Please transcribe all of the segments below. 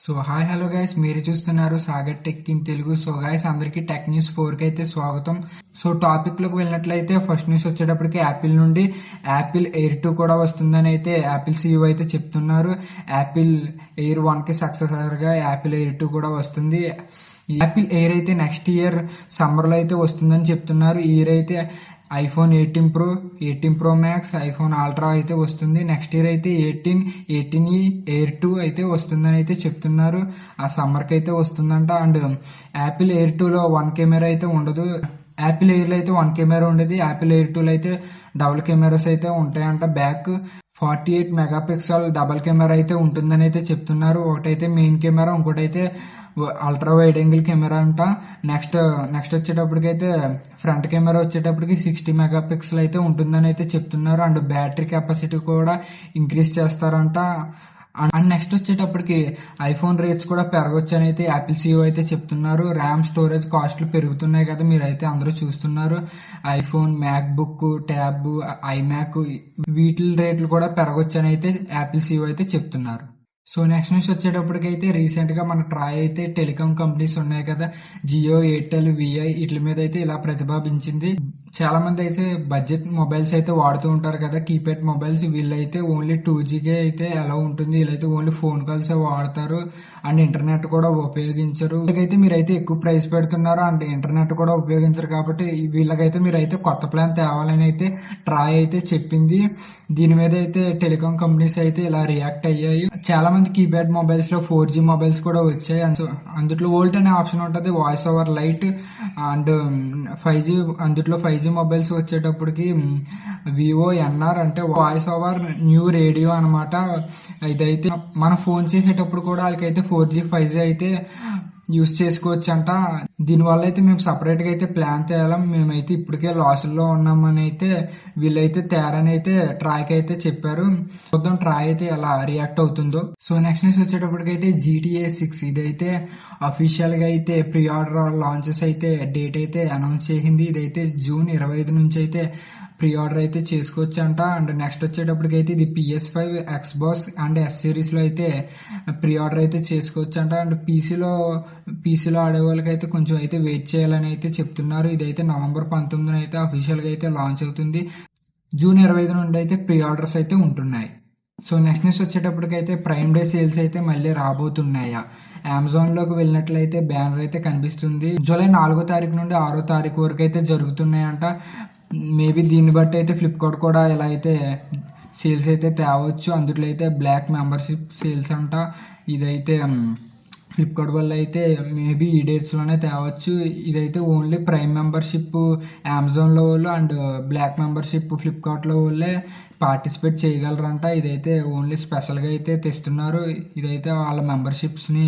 So hi hello guys, మీరు చూస్తున్నారు Sagar tech in Telugu. So guys, అందరికి టెక్ న్యూస్ 4 కి అయితే స్వాగతం. సో టాపిక్ లోకి వెళ్ళినట్లయితే ఫస్ట్ న్యూస్ వచ్చేటప్పటికి యాపిల్ నుండి యాపిల్ ఎయిర్ 2 కూడా వస్తుందని అయితే యాపిల్ CEO అయితే చెప్తున్నారు. యాపిల్ ఎయిర్ 1 కి సక్సెసర్ గా యాపిల్ ఎయిర్ 2 కూడా వస్తుంది. యాపిల్ ఎయిర్ అయితే నెక్స్ట్ ఇయర్ సమ్మర్ లో అయితే వస్తుందని చెప్తున్నారు. ఈ ఇయర్ అయితే iPhone 18 pro, 18 pro max, iPhone ultra అయితే వస్తుంది. నెక్స్ట్ ఇయర్ అయితే 18E ఎయిర్ 2 అయితే వస్తుందని అయితే చెప్తున్నారు. ఆ సమ్మర్ కి అయితే వస్తుందంట. అండ్ యాపిల్ ఎయిర్ 2 లో 1 కెమెరా అయితే ఉండదు. యాపిల్ ఎయిర్ లో అయితే 1 కెమెరా ఉండేది. యాపిల్ ఎయిర్ 2 లో అయితే డబుల్ కెమెరాస్ అయితే ఉంటాయంట. బ్యాక్ 48 మెగాపిక్సెల్ డబల్ కెమెరా అయితే ఉంటుందని అయితే చెప్తున్నారు. ఒకటైతే మెయిన్ కెమెరా, ఇంకోటైతే అల్ట్రా వైడ్ యాంగిల్ కెమెరా అంట. నెక్స్ట్ వచ్చేటప్పటికైతే ఫ్రంట్ కెమెరా వచ్చేటప్పటికి 60 మెగాపిక్సెల్ అయితే ఉంటుందని అయితే చెప్తున్నారు. అండ్ బ్యాటరీ కెపాసిటీ కూడా ఇంక్రీజ్ చేస్తారంట. అండ్ నెక్స్ట్ వచ్చేటప్పటికి ఐఫోన్ రేట్స్ కూడా పెరగొచ్చు అని అయితే యాపిల్ CEO అయితే చెప్తున్నారు. ర్యామ్ స్టోరేజ్ కాస్ట్లు పెరుగుతున్నాయి కదా, మీరైతే అందరూ చూస్తున్నారు. IPhone, MacBook, tab, iMac వీటి రేట్లు కూడా పెరగొచ్చు అని అయితే యాపిల్ CEO అయితే చెప్తున్నారు. సో నెక్స్ట్ న్యూస్ వచ్చేటప్పటికైతే రీసెంట్ గా మన ట్రాయ్ అయితే టెలికాం కంపెనీస్ ఉన్నాయి కదా, జియో, ఎయిర్టెల్, విఐ, వీటి మీద అయితే ఇలా ప్రతిపాదించింది. చాలా మంది అయితే బడ్జెట్ మొబైల్స్ అయితే వాడుతూ ఉంటారు కదా, కీప్యాడ్ మొబైల్స్. వీళ్ళైతే ఓన్లీ 2Gకే అయితే ఎలా ఉంటుంది. వీళ్ళైతే ఓన్లీ ఫోన్ కాల్స్ వాడతారు అండ్ ఇంటర్నెట్ కూడా ఉపయోగించరు. వీళ్ళకైతే మీరైతే ఎక్కువ ప్రైస్ పెడుతున్నారు అండ్ ఇంటర్నెట్ కూడా ఉపయోగించరు కాబట్టి వీళ్ళకైతే మీరైతే కొత్త ప్లాన్ తేవాలని అయితే ట్రాయ్ అయితే చెప్పింది. దీని మీద అయితే టెలికాం కంపెనీస్ అయితే ఇలా రియాక్ట్ అయ్యాయి. చాలా మంది కీప్యాడ్ మొబైల్స్ లో 4G మొబైల్స్ కూడా వచ్చాయి. అందులో వోల్ట్ అనే ఆప్షన్ ఉంటుంది, voice over light and 5G. అందులో 5G మొబైల్స్ వచ్చేటప్పటికి వివో ఎన్ఆర్ అంటే వాయిస్ ఓవర్ న్యూ రేడియో అనమాట. ఇదైతే మన ఫోన్ చేసేటప్పుడు కూడా వాళ్ళకైతే 4G 5G అయితే యూస్ చేసుకోవచ్చు అంట. దీనివల్ల అయితే మేము సపరేట్ గా అయితే ప్లాన్ తేయాలం, మేమైతే ఇప్పటికే లాసుల్లో ఉన్నామని అయితే వీళ్ళైతే తేరని అయితే ట్రాయ్కి అయితే చెప్పారు. చూద్దాం ట్రాయ్ అయితే ఎలా రియాక్ట్ అవుతుందో. సో నెక్స్ట్ న్యూస్ వచ్చేటప్పటికైతే GTA 6 ఇదైతే అఫీషియల్ గా అయితే ప్రీ ఆర్డర్ లాంచెస్ అయితే డేట్ అయితే అనౌన్స్ చేసింది. ఇదైతే జూన్ 25 నుంచి అయితే ప్రీ ఆర్డర్ అయితే చేసుకోవచ్చు అంట. అండ్ నెక్స్ట్ వచ్చేటప్పటికైతే ఇది PS5, Xbox and S series లో అయితే ప్రీ ఆర్డర్ అయితే చేసుకోవచ్చు అంట. అండ్ పీసీలో ఆడే వాళ్ళకి అయితే కొంచెం అయితే వెయిట్ చేయాలని అయితే చెప్తున్నారు. ఇదైతే నవంబర్ 19 అయితే అఫీషియల్ గా అయితే లాంచ్ అవుతుంది. జూన్ 25 నుండి అయితే ప్రీ ఆర్డర్స్ అయితే ఉంటున్నాయి. సో నెక్స్ట్ న్యూస్ వచ్చేటప్పటికైతే ప్రైమ్ డే సేల్స్ అయితే మళ్ళీ రాబోతున్నాయా. అమెజాన్ లోకి వెళ్ళినట్లయితే బ్యానర్ అయితే కనిపిస్తుంది. జూలై 4వ తారీఖు నుండి 6వ తారీఖు వరకు అయితే జరుగుతున్నాయంట. మేబీ దీన్ని బట్టి అయితే ఫ్లిప్కార్ట్ కూడా ఇలా అయితే సేల్స్ అయితే తేవచ్చు. అందులో అయితే బ్లాక్ మెంబర్షిప్ సేల్స్ అంట. ఇదైతే ఫ్లిప్కార్ట్ వల్ల అయితే మేబీ ఈ డేట్స్ లోనే తేవచ్చు. ఇదైతే ఓన్లీ ప్రైమ్ మెంబర్షిప్ అమెజాన్ లో వాళ్ళు అండ్ బ్లాక్ మెంబర్షిప్ ఫ్లిప్కార్ట్ లో వాళ్ళే పార్టిసిపేట్ చేయగలరంట. ఇదైతే ఓన్లీ స్పెషల్ గా అయితే తెస్తున్నారు. ఇదైతే వాళ్ళ మెంబర్షిప్స్ ని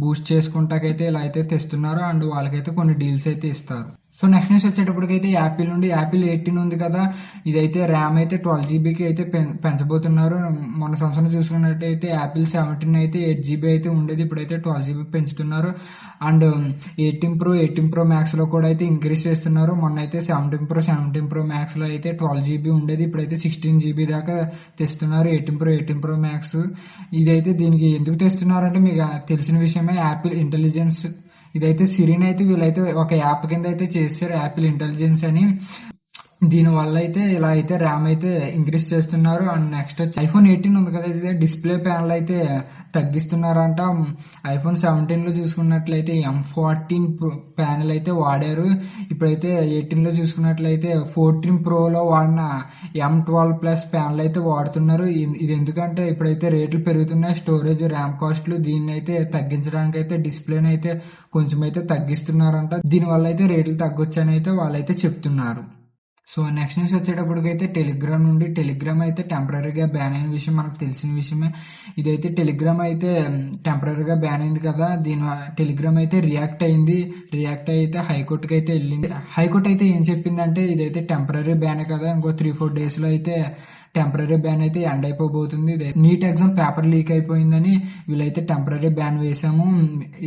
బూస్ట్ చేసుకుంటాకైతే ఇలా అయితే తెస్తున్నారు అండ్ వాళ్ళకైతే కొన్ని డీల్స్ అయితే ఇస్తారు. సో నెక్స్ట్ న్యూస్ వచ్చేటప్పటికైతే యాపిల్ నుండి యాపిల్ 18 ఉంది కదా, ఇదైతే ర్యామ్ అయితే 12GBకి అయితే పెంచబోతున్నారు. మొన్న సంవత్సరం చూసుకున్నట్టయితే యాపిల్ 17 అయితే 8GB అయితే ఉండేది, ఇప్పుడైతే 12GB పెంచుతున్నారు. అండ్ 18 Pro Max లో కూడా అయితే ఇంక్రీజ్ చేస్తున్నారు. మొన్న అయితే 17 Pro Max లో అయితే 12GB ఉండేది, ఇప్పుడైతే 16GB దాకా తెస్తున్నారు. 18 Pro Max ఇదైతే దీనికి ఎందుకు తెస్తున్నారంటే మీకు తెలిసిన విషయమే, యాపిల్ ఇంటెలిజెన్స్. ఇదైతే సిరిని అయితే వీళ్ళైతే ఒక యాప్ కింద అయితే చేస్తారు, యాపిల్ ఇంటెలిజెన్స్ అని. దీని వల్ల అయితే ఇలా అయితే ర్యామ్ అయితే ఇంక్రీజ్ చేస్తున్నారు. అండ్ నెక్స్ట్ వచ్చి ఐఫోన్ 18 ఉంది కదా, అయితే డిస్ప్లే ప్యానల్ అయితే తగ్గిస్తున్నారంట. ఐఫోన్ 17 లో చూసుకున్నట్లయితే M14 ప్యానల్ అయితే వాడారు. ఇప్పుడైతే 18 లో చూసుకున్నట్లయితే 14 Pro లో వాడిన M12+ ప్యానల్ అయితే వాడుతున్నారు. ఇది ఎందుకంటే ఇప్పుడైతే రేట్లు పెరుగుతున్నాయి, స్టోరేజ్, ర్యామ్ కాస్ట్లు. దీన్ని అయితే తగ్గించడానికి అయితే డిస్ప్లేని అయితే కొంచెం అయితే తగ్గిస్తున్నారంట. దీని వల్ల అయితే రేట్లు తగ్గొచ్చు అని అయితే వాళ్ళైతే చెప్తున్నారు. సో నెక్స్ట్ న్యూస్ వచ్చేటప్పటికైతే టెలిగ్రామ్ అయితే టెంపరీగా బ్యాన్ అయిన విషయం మనకు తెలిసిన విషయమే. ఇదైతే టెలిగ్రామ్ అయితే టెంపరీగా బ్యాన్ అయింది కదా, టెలిగ్రామ్ అయితే రియాక్ట్ అయితే హైకోర్టుకి అయితే వెళ్ళింది. హైకోర్టు అయితే ఏం చెప్పిందంటే ఇదైతే టెంపరీ బ్యాన్ కదా, ఇంకో 3-4 days లో అయితే టెంపరీ బ్యాన్ అయితే ఎండ్ అయిపోబోతుంది. నీట్ ఎగ్జామ్ పేపర్ లీక్ అయిపోయిందని వీళ్ళైతే టెంపరీ బ్యాన్ వేసాము,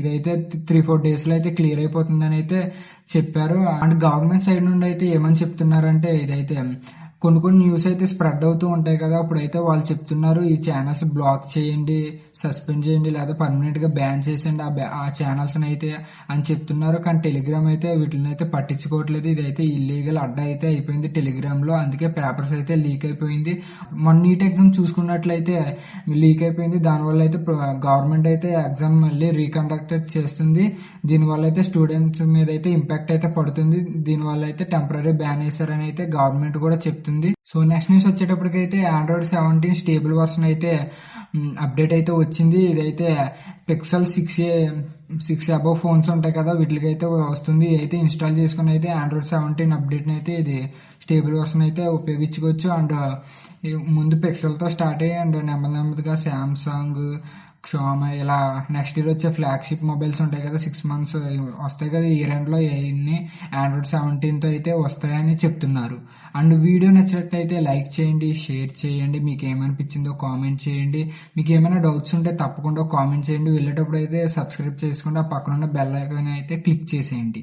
ఇదైతే 3-4 days లో అయితే క్లియర్ అయిపోతుందని అయితే చెప్పారు. అండ్ గవర్నమెంట్ సైడ్ నుండి అయితే ఏమని చెప్తున్నారంటే ఇదైతే కొన్ని న్యూస్ అయితే స్ప్రెడ్ అవుతూ ఉంటాయి కదా, అప్పుడైతే వాళ్ళు చెప్తున్నారు ఈ ఛానల్స్ బ్లాక్ చేయండి, సస్పెండ్ చేయండి, లేదా పర్మనెంట్ గా బ్యాన్ చేసేయండి ఆ ఛానల్స్ అయితే అని చెప్తున్నారు. కానీ టెలిగ్రామ్ అయితే వీటిని అయితే పట్టించుకోవట్లేదు. ఇదైతే ఇల్లీగల్ అడ్డా అయితే అయిపోయింది టెలిగ్రామ్ లో. అందుకే పేపర్స్ అయితే లీక్ అయిపోయింది. మొన్న నీట్ ఎగ్జామ్ చూసుకున్నట్లయితే లీక్ అయిపోయింది. దానివల్ల అయితే గవర్నమెంట్ అయితే ఎగ్జామ్ మళ్ళీ రీకండక్ట్ చేస్తుంది. దీనివల్ల అయితే స్టూడెంట్స్ మీద అయితే ఇంపాక్ట్ అయితే పడుతుంది. దీనివల్ల అయితే టెంపరీ బ్యాన్ వేశారని అయితే గవర్నమెంట్ కూడా చెప్తుంది. సో నెక్స్ట్ న్యూస్ వచ్చేటప్పటికైతే ఆండ్రాయిడ్ 17 స్టేబుల్ వర్షన్ అయితే అప్డేట్ అయితే వచ్చింది. ఇదైతే పిక్సెల్ 6 అబవ్ ఫోన్స్ ఉంటాయి కదా, వీటికైతే వస్తుంది. అయితే ఇన్స్టాల్ చేసుకుని అయితే ఆండ్రాయిడ్ 17 అప్డేట్ అయితే ఇది స్టేబుల్ వర్షన్ అయితే ఉపయోగించుకోవచ్చు. అండ్ ముందు పిక్సెల్ తో స్టార్ట్ అయ్యి అండ్ నెమ్మదిగా శాంసంగ్, షామీ ఇలా నెక్స్ట్ ఇయర్ వచ్చే ఫ్లాగ్షిప్ మొబైల్స్ ఉంటాయి కదా, 6 months వస్తాయి కదా, ఈ రెండులో ఇన్ని ఆండ్రాయిడ్ 17 తో అయితే వస్తాయని చెప్తున్నారు. అండ్ వీడియో నచ్చినట్లయితే లైక్ చేయండి, షేర్ చేయండి, మీకు ఏమనిపించిందో కామెంట్ చేయండి. మీకు ఏమైనా డౌట్స్ ఉంటే తప్పకుండా కామెంట్ చేయండి. వెళ్ళేటప్పుడు అయితే సబ్స్క్రైబ్ చేసుకుంటే ఆ పక్కన ఉన్న బెల్ ఐకాన్ అయితే క్లిక్ చేసేయండి.